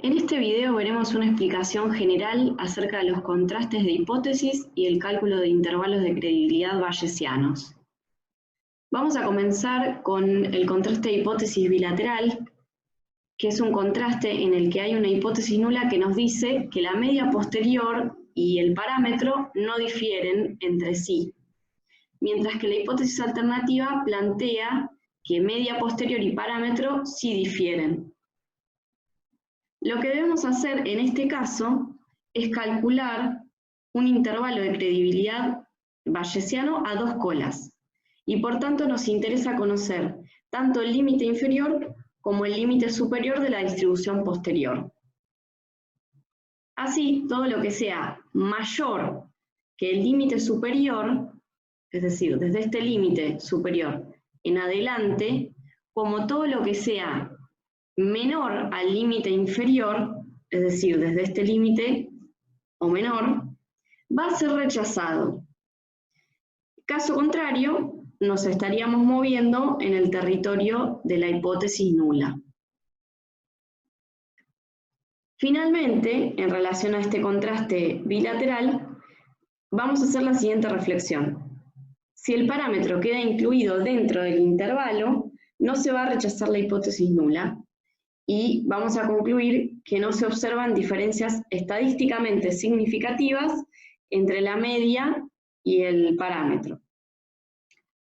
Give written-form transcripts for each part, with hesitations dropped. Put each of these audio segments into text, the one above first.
En este video veremos una explicación general acerca de los contrastes de hipótesis y el cálculo de intervalos de credibilidad bayesianos. Vamos a comenzar con el contraste de hipótesis bilateral, que es un contraste en el que hay una hipótesis nula que nos dice que la media posterior y el parámetro no difieren entre sí, mientras que la hipótesis alternativa plantea que media posterior y parámetro sí difieren. Lo que debemos hacer en este caso es calcular un intervalo de credibilidad bayesiano a dos colas, y por tanto nos interesa conocer tanto el límite inferior como el límite superior de la distribución posterior. Así, todo lo que sea mayor que el límite superior, es decir, desde este límite superior en adelante, como todo lo que sea menor al límite inferior, es decir, desde este límite o menor, va a ser rechazado. Caso contrario, nos estaríamos moviendo en el territorio de la hipótesis nula. Finalmente, en relación a este contraste bilateral, vamos a hacer la siguiente reflexión. Si el parámetro queda incluido dentro del intervalo, no se va a rechazar la hipótesis nula, y vamos a concluir que no se observan diferencias estadísticamente significativas entre la media y el parámetro.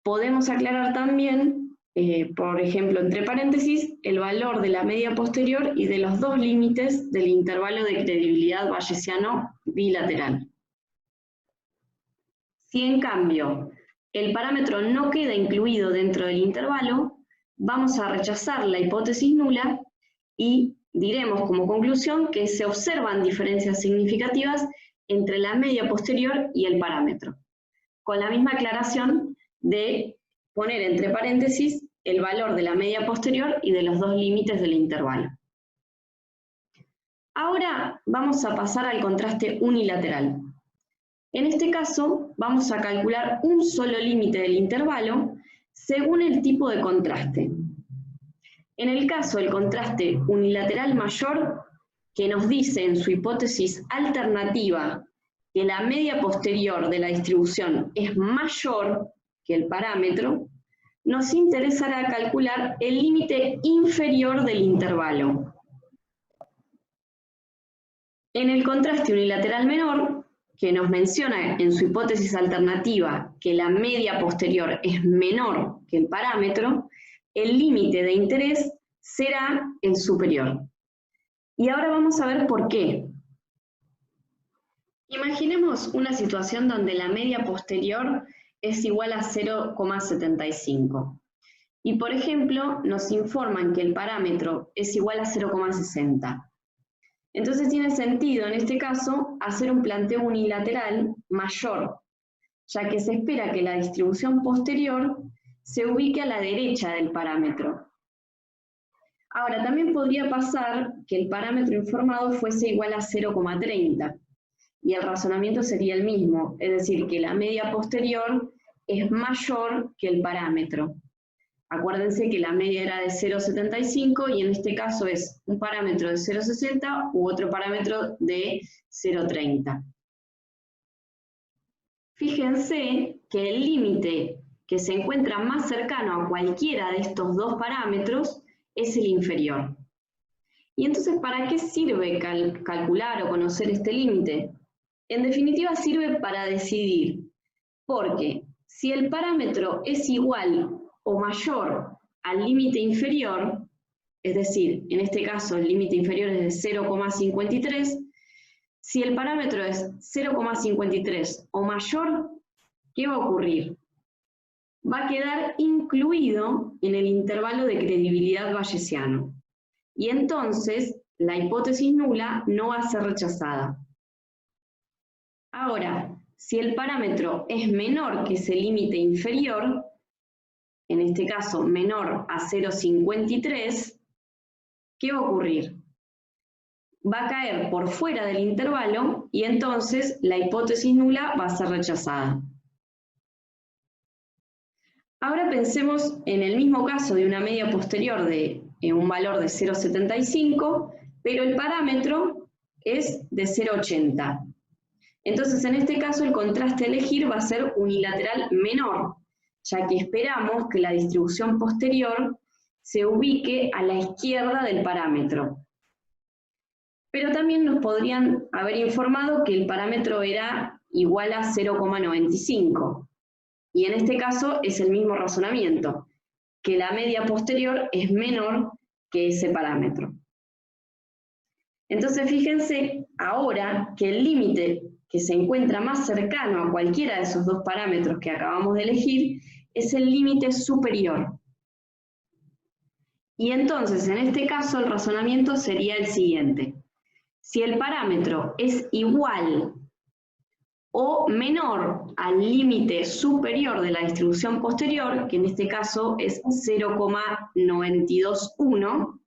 Podemos aclarar también, por ejemplo, entre paréntesis, el valor de la media posterior y de los dos límites del intervalo de credibilidad bayesiano bilateral. Si en cambio el parámetro no queda incluido dentro del intervalo, vamos a rechazar la hipótesis nula y diremos como conclusión que se observan diferencias significativas entre la media posterior y el parámetro, con la misma aclaración de poner entre paréntesis el valor de la media posterior y de los dos límites del intervalo. Ahora vamos a pasar al contraste unilateral. En este caso vamos a calcular un solo límite del intervalo según el tipo de contraste. En el caso del contraste unilateral mayor, que nos dice en su hipótesis alternativa que la media posterior de la distribución es mayor que el parámetro, nos interesará calcular el límite inferior del intervalo. En el contraste unilateral menor, que nos menciona en su hipótesis alternativa que la media posterior es menor que el parámetro, el límite de interés será el superior. Y ahora vamos a ver por qué. Imaginemos una situación donde la media posterior es igual a 0,75. Y por ejemplo, nos informan que el parámetro es igual a 0,60. Entonces tiene sentido en este caso hacer un planteo unilateral mayor, ya que se espera que la distribución posterior se ubique a la derecha del parámetro. Ahora, también podría pasar que el parámetro informado fuese igual a 0,30, y el razonamiento sería el mismo, es decir, que la media posterior es mayor que el parámetro. Acuérdense que la media era de 0,75 y en este caso es un parámetro de 0,60 u otro parámetro de 0,30. Fíjense que el límite que se encuentra más cercano a cualquiera de estos dos parámetros es el inferior. Y entonces, ¿para qué sirve calcular o conocer este límite? En definitiva, sirve para decidir, porque si el parámetro es igual o mayor al límite inferior, es decir, en este caso el límite inferior es de 0,53, si el parámetro es 0,53 o mayor, ¿qué va a ocurrir? Va a quedar incluido en el intervalo de credibilidad bayesiano. Y entonces la hipótesis nula no va a ser rechazada. Ahora, si el parámetro es menor que ese límite inferior, en este caso menor a 0,53, ¿qué va a ocurrir? Va a caer por fuera del intervalo y entonces la hipótesis nula va a ser rechazada. Ahora pensemos en el mismo caso de una media posterior de un valor de 0,75, pero el parámetro es de 0,80. Entonces, en este caso, el contraste a elegir va a ser unilateral menor, ya que esperamos que la distribución posterior se ubique a la izquierda del parámetro. Pero también nos podrían haber informado que el parámetro era igual a 0,95. Y en este caso es el mismo razonamiento, que la media posterior es menor que ese parámetro. Entonces fíjense ahora que el límite que se encuentra más cercano a cualquiera de esos dos parámetros que acabamos de elegir es el límite superior. Y entonces en este caso el razonamiento sería el siguiente. Si el parámetro es igual o menor al límite superior de la distribución posterior, que en este caso es 0,921,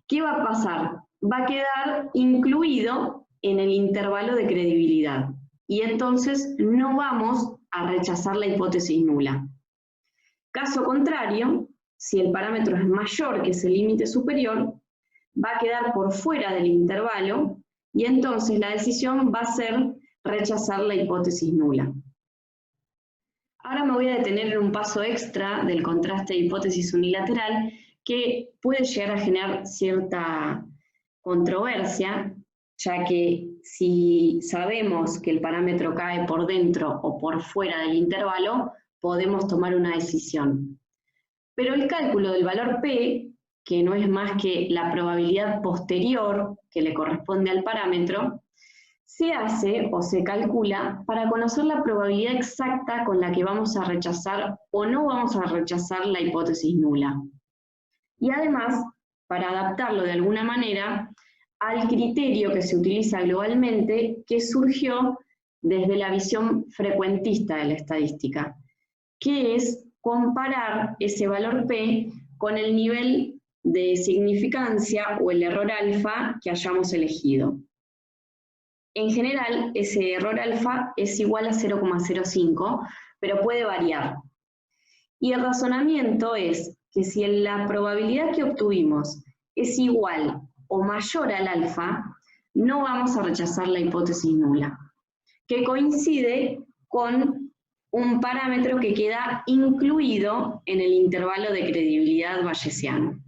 ¿qué va a pasar? Va a quedar incluido en el intervalo de credibilidad y entonces no vamos a rechazar la hipótesis nula. Caso contrario, si el parámetro es mayor que ese límite superior, va a quedar por fuera del intervalo y entonces la decisión va a ser rechazar la hipótesis nula. Ahora me voy a detener en un paso extra del contraste de hipótesis unilateral que puede llegar a generar cierta controversia, ya que si sabemos que el parámetro cae por dentro o por fuera del intervalo, podemos tomar una decisión. Pero el cálculo del valor P, que no es más que la probabilidad posterior que le corresponde al parámetro, se hace o se calcula para conocer la probabilidad exacta con la que vamos a rechazar o no vamos a rechazar la hipótesis nula. Y además, para adaptarlo de alguna manera al criterio que se utiliza globalmente, que surgió desde la visión frecuentista de la estadística, que es comparar ese valor P con el nivel de significancia o el error alfa que hayamos elegido. En general, ese error alfa es igual a 0,05, pero puede variar. Y el razonamiento es que si la probabilidad que obtuvimos es igual o mayor al alfa, no vamos a rechazar la hipótesis nula, que coincide con un parámetro que queda incluido en el intervalo de credibilidad bayesiano.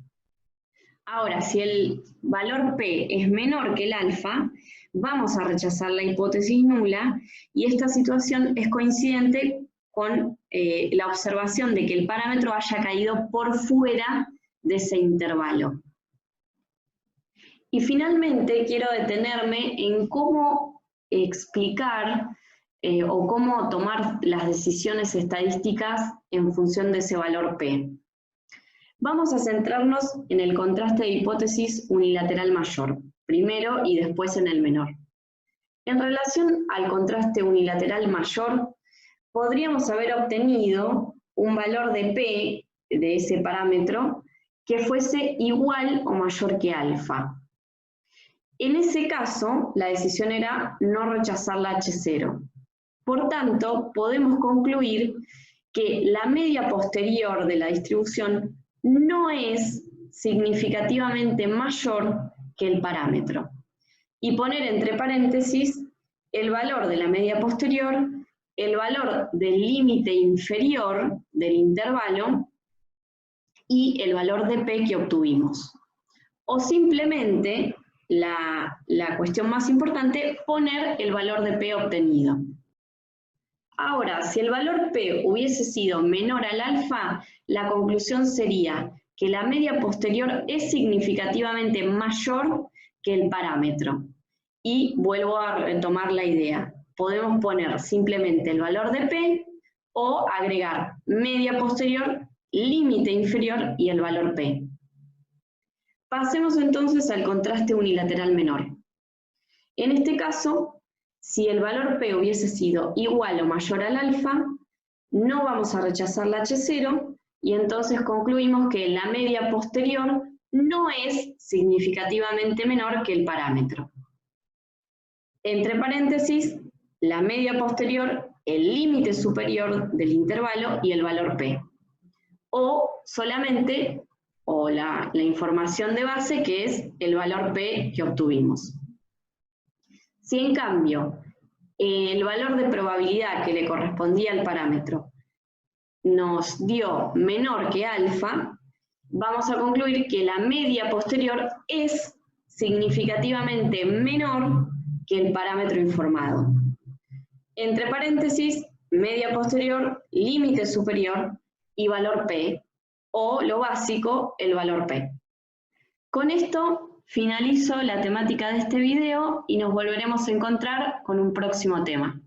Ahora, si el valor P es menor que el alfa, vamos a rechazar la hipótesis nula y esta situación es coincidente con la observación de que el parámetro haya caído por fuera de ese intervalo. Y finalmente quiero detenerme en cómo explicar o cómo tomar las decisiones estadísticas en función de ese valor P. Vamos a centrarnos en el contraste de hipótesis unilateral mayor, primero y después en el menor. En relación al contraste unilateral mayor, podríamos haber obtenido un valor de P de ese parámetro que fuese igual o mayor que alfa. En ese caso, la decisión era no rechazar la H0. Por tanto, podemos concluir que la media posterior de la distribución no es significativamente mayor que el parámetro. Y poner entre paréntesis el valor de la media posterior, el valor del límite inferior del intervalo y el valor de P que obtuvimos. O simplemente, la cuestión más importante, poner el valor de P obtenido. Ahora, si el valor P hubiese sido menor al alfa, la conclusión sería que la media posterior es significativamente mayor que el parámetro. Y vuelvo a retomar la idea. Podemos poner simplemente el valor de P o agregar media posterior, límite inferior y el valor P. Pasemos entonces al contraste unilateral menor. En este caso, si el valor P hubiese sido igual o mayor al alfa, no vamos a rechazar la H0 y entonces concluimos que la media posterior no es significativamente menor que el parámetro. Entre paréntesis, la media posterior, el límite superior del intervalo y el valor P. O solamente o la información de base, que es el valor P que obtuvimos. Si en cambio el valor de probabilidad que le correspondía al parámetro nos dio menor que alfa, vamos a concluir que la media posterior es significativamente menor que el parámetro informado. Entre paréntesis, media posterior, límite superior y valor P, o lo básico, el valor P. Con esto finalizo la temática de este video y nos volveremos a encontrar con un próximo tema.